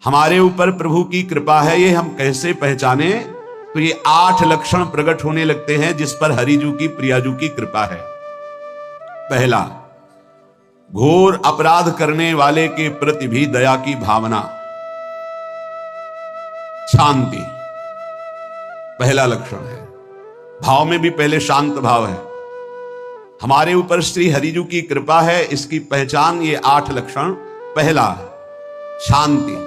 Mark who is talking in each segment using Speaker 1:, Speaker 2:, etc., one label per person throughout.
Speaker 1: हमारे ऊपर प्रभु की कृपा है ये हम कैसे पहचाने? तो ये 8 लक्षण प्रकट होने लगते हैं जिस पर हरिजू की प्रियाजू की कृपा है। पहला, घोर अपराध करने वाले के प्रति भी दया की भावना, शांति पहला लक्षण है। भाव में भी पहले शांत भाव है। हमारे ऊपर श्री हरिजू की कृपा है, इसकी पहचान ये 8 लक्षण। पहला, शांति,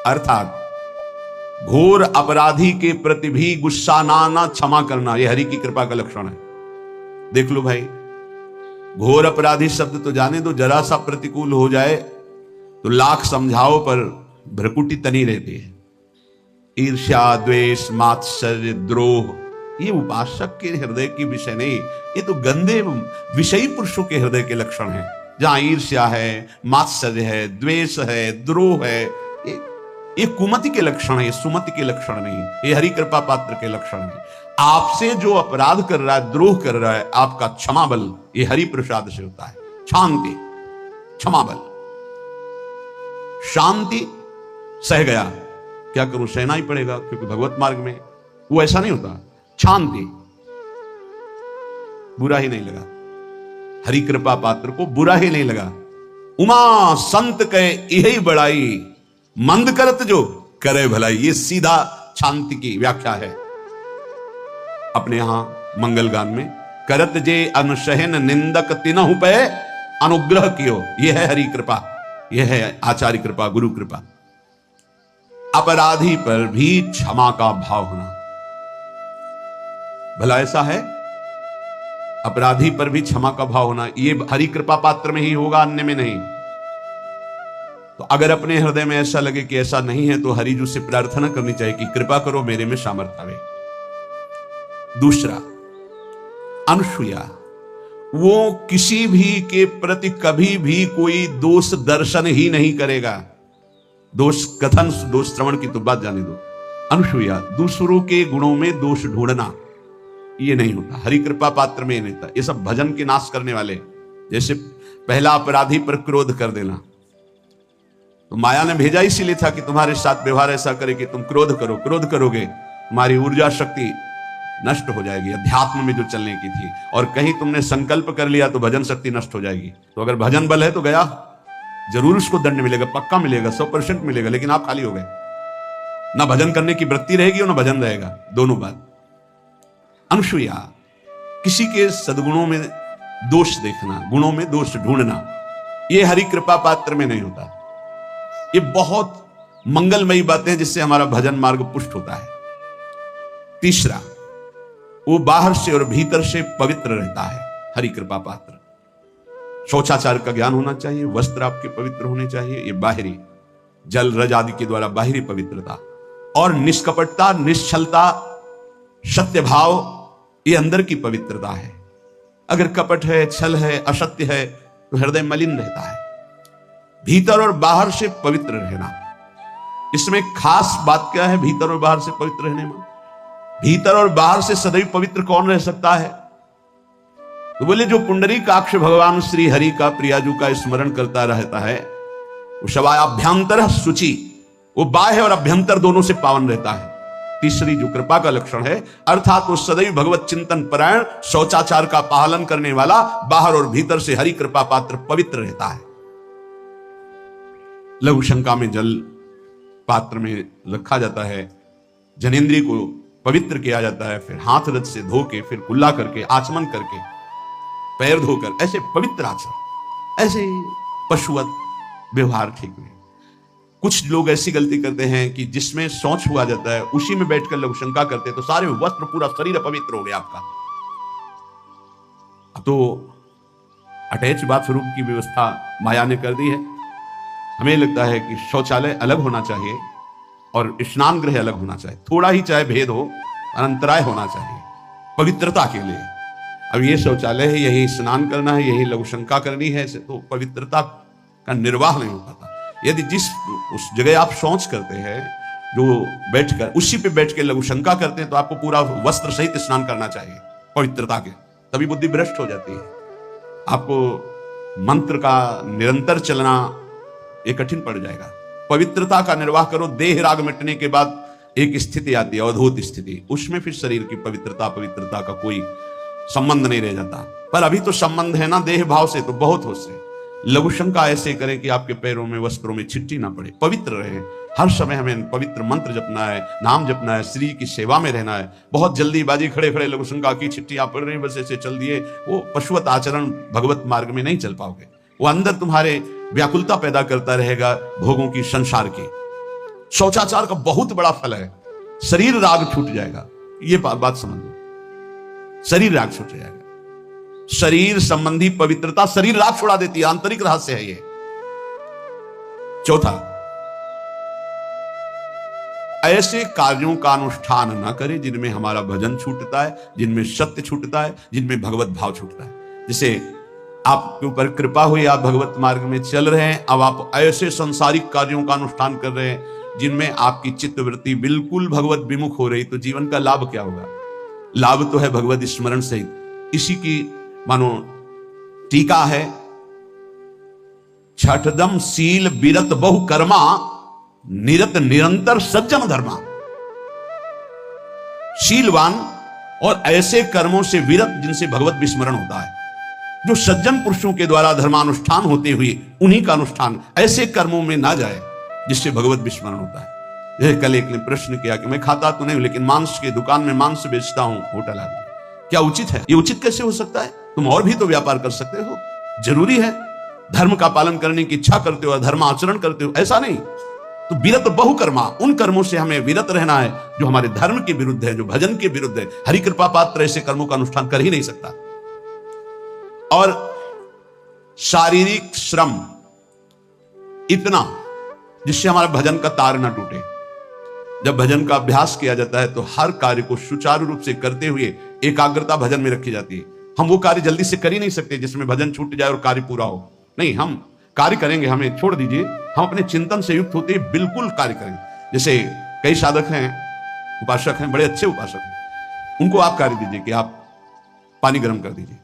Speaker 1: अर्थात घोर अपराधी के प्रति भी गुस्सा ना क्षमा करना, यह हरि की कृपा का लक्षण है। देख लो भाई, घोर अपराधी शब्द तो जाने दो, जरा सा प्रतिकूल हो जाए तो लाख समझाओ पर भ्रकुटी तनी रहती है। ईर्ष्या, द्वेष, मात्सर्य, द्रोह, ये उपासक के हृदय की विषय नहीं, ये तो गंदे विषयी पुरुषों के हृदय के लक्षण हैं। जहां ईर्ष्या है, मात्सर्य है, द्वेष है, द्रोह है, ये कुमति के लक्षण है, ये सुमति के लक्षण नहीं, ये हरि कृपा पात्र के लक्षण नहीं। आपसे जो अपराध कर रहा है, द्रोह कर रहा है, आपका क्षमा बल ये हरि प्रसाद से होता है। शांति, क्षमा बल, शांति, सह गया, क्या करूं, सहना ही पड़ेगा क्योंकि भगवत मार्ग में वो ऐसा नहीं होता। शांति, बुरा ही नहीं लगा, हरि कृपा पात्र को बुरा ही नहीं लगा। उमा संत के यही बड़ाई, मंद करत जो करे भलाई, ये सीधा शांति की व्याख्या है। अपने यहां मंगल गान में करत जे अनुसहन निंदक तिनहु पे अनुग्रह कियो, यह है हरि कृपा, यह है आचार्य कृपा, गुरु कृपा। अपराधी पर भी क्षमा का भाव होना, भला ऐसा है, अपराधी पर भी क्षमा का भाव होना, ये हरि कृपा पात्र में ही होगा, अन्य में नहीं। तो अगर अपने हृदय में ऐसा लगे कि ऐसा नहीं है तो हरिजू से प्रार्थना करनी चाहिए कि कृपा करो, मेरे में सामर्थ्य आवे। दूसरा, अनुसूया, वो किसी भी के प्रति कभी भी कोई दोष दर्शन ही नहीं करेगा। दोष कथन, दोष श्रवण की तो बात जाने दो। अनुसूया, दूसरों के गुणों में दोष ढूंढना ये नहीं होता, हरि कृपा पात्र में नहीं था। ये सब भजन के नाश करने वाले, जैसे पहला अपराधी पर क्रोध कर देना, तो माया ने भेजा इसीलिए था कि तुम्हारे साथ व्यवहार ऐसा करे कि तुम क्रोध करो, क्रोध करोगे तुम्हारी ऊर्जा शक्ति नष्ट हो जाएगी, अध्यात्म में जो चलने की थी। और कहीं तुमने संकल्प कर लिया तो भजन शक्ति नष्ट हो जाएगी। तो अगर भजन बल है तो गया, जरूर उसको दंड मिलेगा, पक्का मिलेगा, 100% मिलेगा, लेकिन आप खाली हो गए। ना भजन करने की वृत्ति रहेगी और ना भजन रहेगा, दोनों बात। अनुसूया, किसी के सद्गुणों में दोष देखना, गुणों में दोष ढूंढना, यह हरि कृपा पात्र में नहीं होता। ये बहुत मंगलमयी बातें जिससे हमारा भजन मार्ग पुष्ट होता है। तीसरा, वो बाहर से और भीतर से पवित्र रहता है, हरि कृपा पात्र। शौचाचार का ज्ञान होना चाहिए, वस्त्र आपके पवित्र होने चाहिए, ये बाहरी, जल रज आदि के द्वारा बाहरी पवित्रता। और निष्कपटता, निश्चलता, सत्य भाव, ये अंदर की पवित्रता है। अगर कपट है, छल है, असत्य है तो हृदय मलिन रहता है। भीतर और बाहर से पवित्र रहना, इसमें खास बात क्या है भीतर और बाहर से पवित्र रहने में? भीतर और बाहर से सदैव पवित्र कौन रह सकता है? तो बोले जो पुंडरीकाक्ष भगवान श्री हरि का, प्रियाजू का स्मरण करता रहता है, वो शवाभ्यंतर शुचि, वो बाह्य और अभ्यंतर दोनों से पावन रहता है। तीसरी जो कृपा का लक्षण है, अर्थात वो सदैव भगवत चिंतन परायण, शौचाचार का पालन करने वाला, बाहर और भीतर से हरि कृपा पात्र पवित्र रहता है। लघु शंका में जल पात्र में रखा जाता है, जनेंद्रिय को पवित्र किया जाता है, फिर हाथ रथ से धो के, फिर कुल्ला करके, आचमन करके, पैर धोकर, ऐसे पवित्र आचरण, ऐसे पशुवत व्यवहार ठीक नहीं। कुछ लोग ऐसी गलती करते हैं कि जिसमें शौच हुआ जाता है उसी में बैठकर लघु शंका करते हैं, तो सारे वस्त्र, पूरा शरीर अपवित्र हो गया आपका। तो अटैच बाथरूम की व्यवस्था माया ने कर दी है। हमें लगता है कि शौचालय अलग होना चाहिए और स्नान गृह अलग होना चाहिए, थोड़ा ही चाहे भेद हो, अंतराय होना चाहिए पवित्रता के लिए। अब ये शौचालय है, यही स्नान करना है, यही लघु शंका करनी है, तो पवित्रता का निर्वाह नहीं हो पाता। यदि जिस उस जगह आप शौच करते हैं, जो बैठकर उसी पे बैठ के लघु शंका करते हैं, तो आपको पूरा वस्त्र सहित स्नान करना चाहिए पवित्रता के, तभी बुद्धि भ्रष्ट हो जाती है। आपको मंत्र का निरंतर चलना ये कठिन पड़ जाएगा। पवित्रता का निर्वाह करो, देह राग मिटने के बाद एक स्थिति आती है, अवधूत स्थिति, उसमें फिर शरीर की पवित्रता का कोई संबंध नहीं रह जाता। पर अभी तो संबंध है ना देह भाव से, तो बहुत हो से लघु शंका ऐसे करें कि आपके पैरों में वस्त्रों में छिट्टी ना पड़े, पवित्र रहे। हर समय हमें पवित्र मंत्र जपना है, नाम जपना है, श्री की सेवा में रहना है। बहुत जल्दीबाजी खड़े खड़े लघु शंका की छिट्टी आप पड़ रही बस ऐसे चल दिए, वो पशुवत आचरण भगवत मार्ग में नहीं चल पाओगे। वो अंदर तुम्हारे व्याकुलता पैदा करता रहेगा भोगों की, संसार की। शौचाचार का बहुत बड़ा फल है, शरीर राग छूट जाएगा। ये बात समझ लो, शरीर राग छूट जाएगा। शरीर संबंधी पवित्रता शरीर राग छुड़ा देती है, आंतरिक रहस्य है ये। चौथा, ऐसे कार्यों का अनुष्ठान न करें जिनमें हमारा भजन छूटता है, जिनमें सत्य छूटता है, जिनमें भगवत भाव छूटता है। जैसे आपके ऊपर कृपा हुई, आप भगवत मार्ग में चल रहे हैं, अब आप ऐसे संसारिक कार्यों का अनुष्ठान कर रहे हैं जिनमें आपकी चित्तवृत्ति बिल्कुल भगवत विमुख हो रही, तो जीवन का लाभ क्या होगा? लाभ तो है भगवत स्मरण सहित। इसी की मानो टीका है, छठदम सील विरत बहु कर्मा, निरत निरंतर सज्जन धर्मा। शीलवान और ऐसे कर्मों से विरत जिनसे भगवत विस्मरण होता है, जो सज्जन पुरुषों के द्वारा धर्मानुष्ठान होते हुए उन्हीं का अनुष्ठान, ऐसे कर्मों में ना जाए जिससे भगवत विस्मरण होता है। यह कल एक ने प्रश्न किया कि मैं खाता तो नहीं लेकिन मांस की दुकान में मांस बेचता हूं, होटल आदि, क्या उचित है? ये उचित कैसे हो सकता है? तुम और भी तो व्यापार कर सकते हो। जरूरी है धर्म का पालन करने की इच्छा करते हो, धर्म आचरण करते हो, ऐसा नहीं। तो विरत बहुकर्मा, उन कर्मों से हमें विरत रहना है जो हमारे धर्म के विरुद्ध है, जो भजन के विरुद्ध है। हरि कृपा पात्र ऐसे कर्मों का अनुष्ठान कर ही नहीं सकता। और शारीरिक श्रम इतना जिससे हमारा भजन का तार ना टूटे। जब भजन का अभ्यास किया जाता है तो हर कार्य को सुचारू रूप से करते हुए एकाग्रता भजन में रखी जाती है। हम वो कार्य जल्दी से कर ही नहीं सकते जिसमें भजन छूट जाए और कार्य पूरा हो। नहीं, हम कार्य करेंगे, हमें छोड़ दीजिए, हम अपने चिंतन से युक्त होते बिल्कुल कार्य करेंगे। जैसे कई साधक हैं, उपासक हैं, बड़े अच्छे उपासक हैं, उनको आप कार्य दीजिए कि आप पानी गर्म कर दीजिए,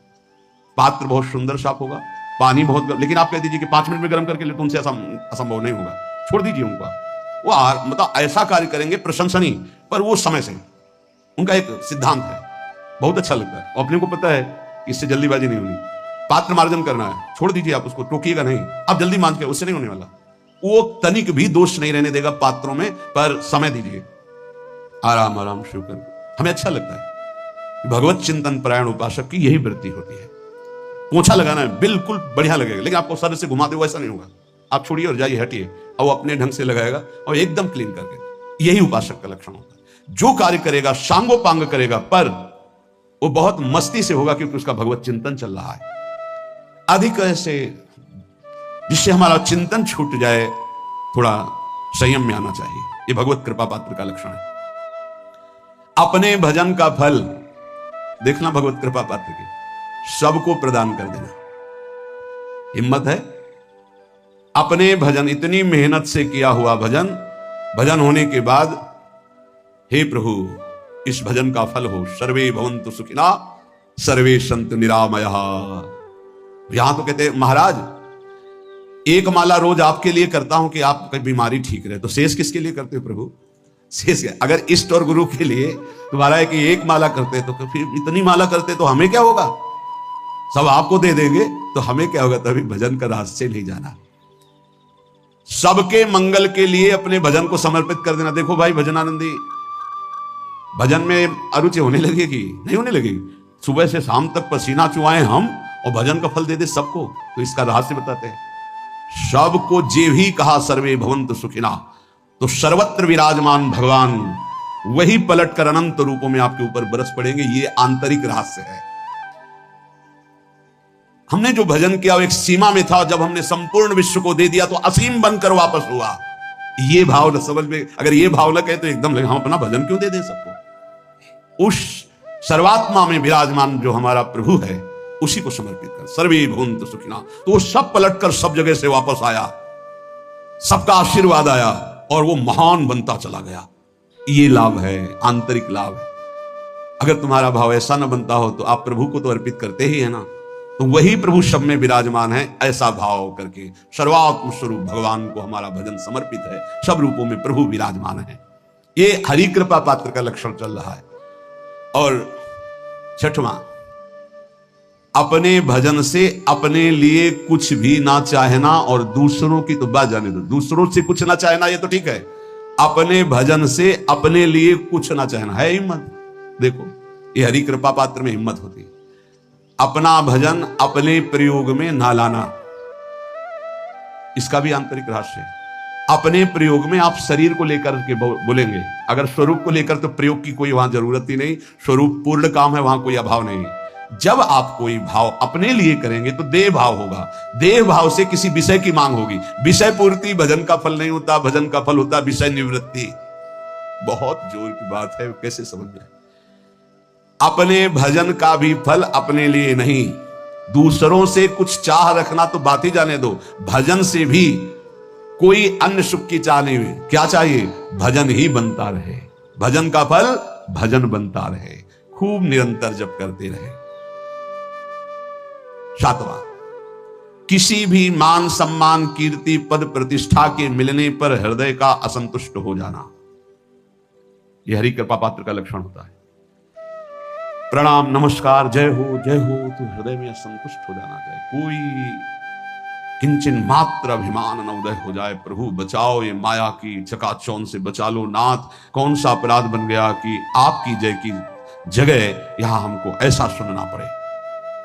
Speaker 1: पात्र बहुत सुंदर साफ होगा, पानी बहुत, लेकिन आप कह दीजिए कि 5 मिनट में गर्म करके ले, तो उनसे असंभव नहीं होगा। छोड़ दीजिए उनको, वो मतलब ऐसा कार्य करेंगे प्रशंसनीय, पर वो समय से। उनका एक सिद्धांत है, बहुत अच्छा लगता है, अपने को पता है इससे जल्दीबाजी नहीं होनी। पात्र मार्जन करना है, छोड़ दीजिए, आप उसको टोकिएगा नहीं, आप जल्दी मांझ के, उससे नहीं होने वाला। वो तनिक भी दोष नहीं रहने देगा पात्रों में, पर समय दीजिए, आराम आराम शुरू कर। हमें अच्छा लगता है। भगवत चिंतन परायण उपासक की यही वृत्ति होती है। पोछा लगाना है, बिल्कुल बढ़िया लगेगा, लेकिन आपको सर से घुमा दे वैसा नहीं होगा। आप छोड़िए और जाइए, हटिए, और वो अपने ढंग से लगाएगा और एकदम क्लीन करके। यही उपासक का लक्षण होता है। जो कार्य करेगा सांगोपांग करेगा, पर वो बहुत मस्ती से होगा क्योंकि उसका भगवत चिंतन चल रहा है। अधिक ऐसे जिससे हमारा चिंतन छूट जाए, थोड़ा संयम में आना चाहिए। ये भगवत कृपा पात्र का लक्षण है। अपने भजन का फल देखना भगवत कृपा पात्र की, सबको प्रदान कर देना। हिम्मत है, अपने भजन, इतनी मेहनत से किया हुआ भजन, भजन होने के बाद हे प्रभु इस भजन का फल हो, सर्वे भवन्तु सुखिना सर्वे सन्तु निरामयः। यहां तो कहते महाराज एक माला रोज आपके लिए करता हूं कि आपकी बीमारी ठीक रहे, तो शेष किसके लिए करते हो प्रभु? शेष अगर इष्ट और गुरु के लिए तुम्हारा है कि एक माला करते तो फिर इतनी माला करते तो हमें क्या होगा? सब आपको दे देंगे तो हमें क्या होगा? तभी भजन का रास्ते नहीं जाना। सबके मंगल के लिए अपने भजन को समर्पित कर देना। देखो भाई भजनानंदी, भजन में अरुचि होने लगेगी? नहीं होने लगेगी। सुबह से शाम तक पसीना चुआए हम और भजन का फल दे दे सबको, तो इसका रहस्य बताते हैं। सबको जे भी कहा सर्वे भवन्तु सुखिना, तो सर्वत्र विराजमान भगवान वही पलट कर अनंत रूपों में आपके ऊपर बरस पड़ेंगे। ये आंतरिक रहस्य है। हमने जो भजन किया वो एक सीमा में था, जब हमने संपूर्ण विश्व को दे दिया तो असीम बनकर वापस हुआ। ये भाव न समझ में, अगर ये भाव न कहे तो एकदम लगे हम अपना भजन क्यों दे दें सबको? उस सर्वात्मा में विराजमान जो हमारा प्रभु है उसी को समर्पित कर, सर्वे भवन्तु सुखिना। तो वो सब पलटकर सब जगह से वापस आया, सबका आशीर्वाद आया और वो महान बनता चला गया। ये लाभ है, आंतरिक लाभ है। अगर तुम्हारा भाव ऐसा न बनता हो तो आप प्रभु को तो अर्पित करते ही है ना, तो वही प्रभु सब में विराजमान है, ऐसा भाव करके सर्वात्म स्वरूप भगवान को हमारा भजन समर्पित है। सब रूपों में प्रभु विराजमान है। ये हरि कृपा पात्र का लक्षण चल रहा है। और छठवां, अपने भजन से अपने लिए कुछ भी ना चाहना और दूसरों की तो बात जाने दो, दूसरों से कुछ ना चाहना ये तो ठीक है, अपने भजन से अपने लिए कुछ ना चाहना है हिम्मत। देखो ये हरि कृपा पात्र में हिम्मत होती है। अपना भजन अपने प्रयोग में ना लाना, इसका भी आंतरिक रहस्य है। अपने प्रयोग में आप शरीर को लेकर के बोलेंगे, अगर स्वरूप को लेकर तो प्रयोग की कोई वहां जरूरत ही नहीं, स्वरूप पूर्ण काम है, वहां कोई अभाव नहीं। जब आप कोई भाव अपने लिए करेंगे तो देह भाव होगा, देह भाव से किसी विषय की मांग होगी। विषय पूर्ति भजन का फल नहीं होता, भजन का फल होता विषय निवृत्ति। बहुत जोर की बात है, कैसे समझ जाए। अपने भजन का भी फल अपने लिए नहीं, दूसरों से कुछ चाह रखना तो बात ही जाने दो। भजन से भी कोई अन्य सुख की चाह नहीं हुई, क्या चाहिए, भजन ही बनता रहे, भजन का फल भजन बनता रहे, खूब निरंतर जप करते रहे। सातवां, किसी भी मान सम्मान कीर्ति पद प्रतिष्ठा के मिलने पर हृदय का असंतुष्ट हो जाना, यह हरि कृपा पात्र का लक्षण होता है। प्रणाम नमस्कार जय हो तो हृदय में असंतुष्ट हो जाना चाहिए, कोई किंचन मात्र अभिमान न उदय हो जाए। प्रभु बचाओ, ये माया की चकाचौंध से बचा लो नाथ। कौन सा अपराध बन गया कि आपकी जय की जगह यहां हमको ऐसा सुनना पड़े।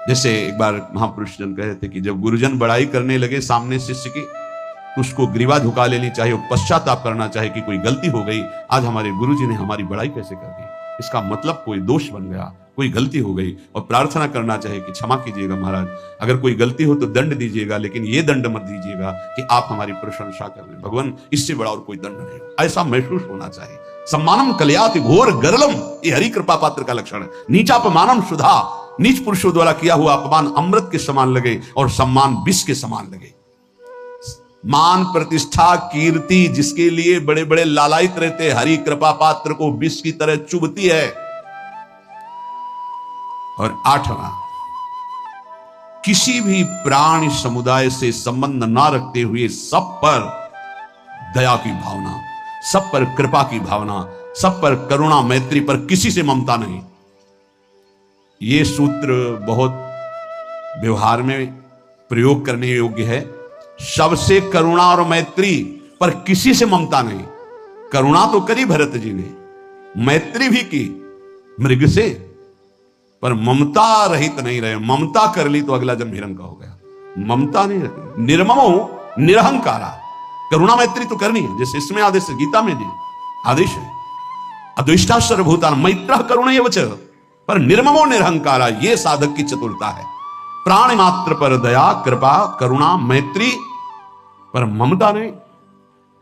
Speaker 1: जैसे एक बार महापुरुष जन कहे थे कि जब गुरुजन बड़ाई करने लगे सामने शिष्य की, तो उसको ग्रीवा झुका लेनी चाहिए, पश्चाताप करना चाहिए कि कोई गलती हो गई, आज हमारे गुरुजी ने हमारी बड़ाई कैसे कर दी। इसका मतलब कोई दोष बन गया, कोई गलती हो गई, और प्रार्थना करना चाहिए कि क्षमा कीजिएगा महाराज, अगर कोई गलती हो तो दंड दीजिएगा, लेकिन ये दंड मत दीजिएगा कि आप हमारी प्रशंसा कर रहे हैं। भगवान इससे बड़ा और कोई दंड नहीं, ऐसा महसूस होना चाहिए। सम्मानम कलयाति घोर गरलम, ये हरि कृपा पात्र का लक्षण है। नीचापमानम सुधा, नीच पुरुषों द्वारा किया हुआ अपमान अमृत के समान लगे और सम्मान विष के समान लगे। मान प्रतिष्ठा कीर्ति जिसके लिए बड़े बड़े लालायित रहते, हरि कृपा पात्र को विष की तरह चुभती है। और आठवां, किसी भी प्राणी समुदाय से संबंध ना रखते हुए सब पर दया की भावना, सब पर कृपा की भावना, सब पर करुणा मैत्री पर किसी से ममता नहीं। यह सूत्र बहुत व्यवहार में प्रयोग करने योग्य है। सबसे करुणा और मैत्री पर किसी से ममता नहीं। करुणा तो करी भरत जी ने, मैत्री भी की मृग से, पर ममता रहित नहीं रहे। ममता कर ली तो अगला जन्म हिरण का हो गया। ममता नहीं रखी, निर्ममो निरहंकारा। करुणा मैत्री तो करनी है, जैसे इसमें आदेश है, गीता में जी आदेश है, अद्वेष्टा सर्वभूतान मैत्र करुणा वच, पर निर्ममो निरहंकारा, ये साधक की चतुरता है। प्राण मात्र पर दया कृपा करुणा मैत्री, पर ममता नहीं,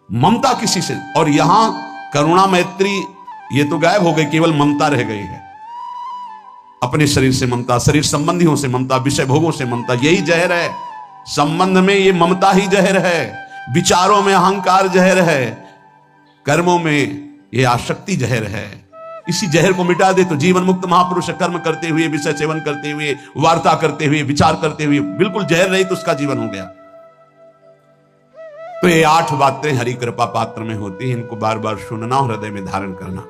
Speaker 1: ममता किसी से। और यहां करुणा मैत्री ये तो गायब हो गई, केवल ममता रह गई है। अपने शरीर से ममता, शरीर संबंधियों से ममता, विषय भोगों से ममता, यही जहर है। संबंध में ये ममता ही जहर है, विचारों में अहंकार जहर है, कर्मों में ये आसक्ति जहर है। इसी जहर को मिटा दे तो जीवन मुक्त महापुरुष कर्म करते हुए, विषय सेवन करते हुए, वार्ता करते हुए, विचार करते हुए, बिल्कुल जहर रही तो उसका जीवन हो गया। तो ये 8 बातें हरि कृपा पात्र में होती हैं, इनको बार बार सुनना और हृदय में धारण करना।